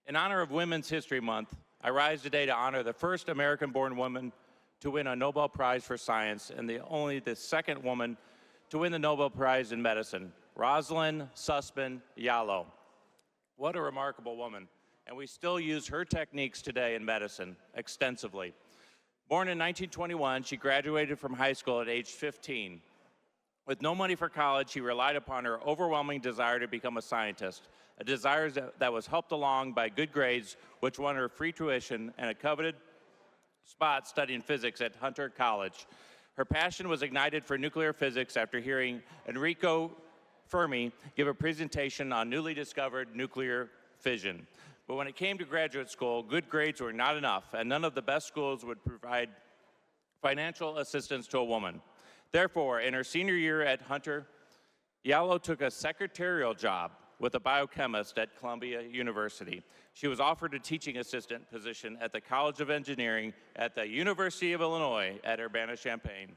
In honor of Women's History Month, I rise today to honor the first American-born woman to win a Nobel Prize for Science and only the second woman to win the Nobel Prize in Medicine, Rosalyn Yalow. What a remarkable woman, and we still use her techniques today in medicine extensively. Born in 1921, she graduated from high school at age 15. With no money for college, she relied upon her overwhelming desire to become a scientist, a desire that was helped along by good grades, which won her free tuition and a coveted spot studying physics at Hunter College. Her passion was ignited for nuclear physics after hearing Enrico Fermi give a presentation on newly discovered nuclear fission. But when it came to graduate school, good grades were not enough, and none of the best schools would provide financial assistance to a woman. Therefore, in her senior year at Hunter, Yalow took a secretarial job with a biochemist at Columbia University. She was offered a teaching assistant position at the College of Engineering at the University of Illinois at Urbana-Champaign.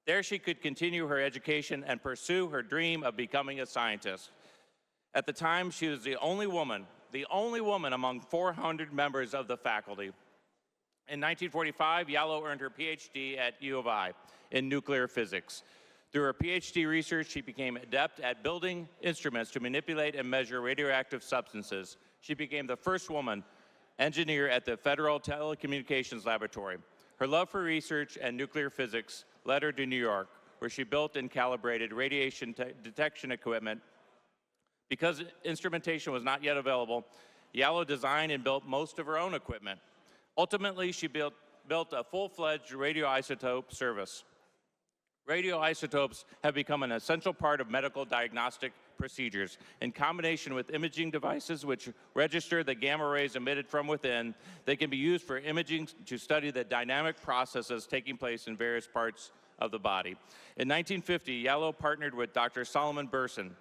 There she could continue her education and pursue her dream of becoming a scientist. At the time, she was the only woman among 400 members of the faculty. In 1945, Yalow earned her PhD at U of I in nuclear physics. Through her PhD research, she became adept at building instruments to manipulate and measure radioactive substances. She became the first woman engineer at the Federal Telecommunications Laboratory. Her love for research and nuclear physics led her to New York, where she built and calibrated radiation detection equipment. Because instrumentation was not yet available, Yalow designed and built most of her own equipment. Ultimately, she built a full-fledged radioisotope service. Radioisotopes have become an essential part of medical diagnostic procedures. In combination with imaging devices which register the gamma rays emitted from within, they can be used for imaging to study the dynamic processes taking place in various parts of the body. In 1950, Yalow partnered with Dr. Solomon Bersin,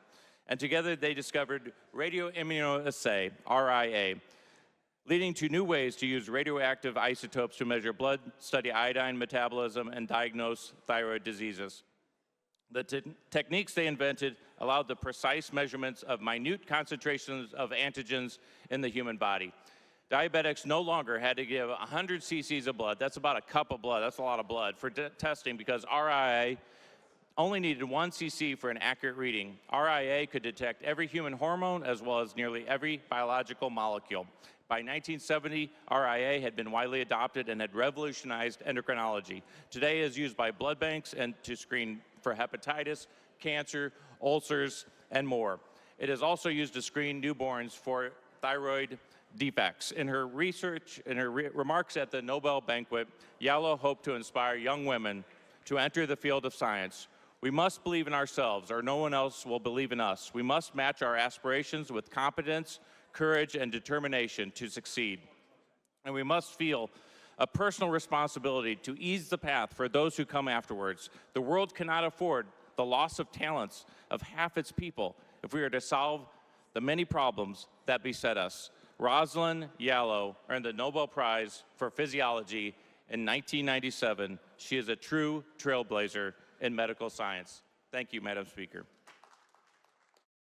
and together they discovered radioimmunoassay, RIA, leading to new ways to use radioactive isotopes to measure blood, study iodine metabolism, and diagnose thyroid diseases. The techniques they invented allowed the precise measurements of minute concentrations of antigens in the human body. Diabetics no longer had to give 100 cc's of blood, that's about a cup of blood, that's a lot of blood, for testing because RIA only needed 1 cc for an accurate reading. RIA could detect every human hormone as well as nearly every biological molecule. By 1970, RIA had been widely adopted and had revolutionized endocrinology. Today it is used by blood banks and to screen for hepatitis, cancer, ulcers, and more. It is also used to screen newborns for thyroid defects. In her remarks at the Nobel banquet, Yalow hoped to inspire young women to enter the field of science. We must believe in ourselves, or no one else will believe in us. We must match our aspirations with competence, courage, and determination to succeed. And we must feel a personal responsibility to ease the path for those who come afterwards. The world cannot afford the loss of talents of half its people if we are to solve the many problems that beset us. Rosalyn Yalow earned the Nobel Prize for Physiology in 1997. She is a true trailblazer in medical science. Thank you, Madam Speaker.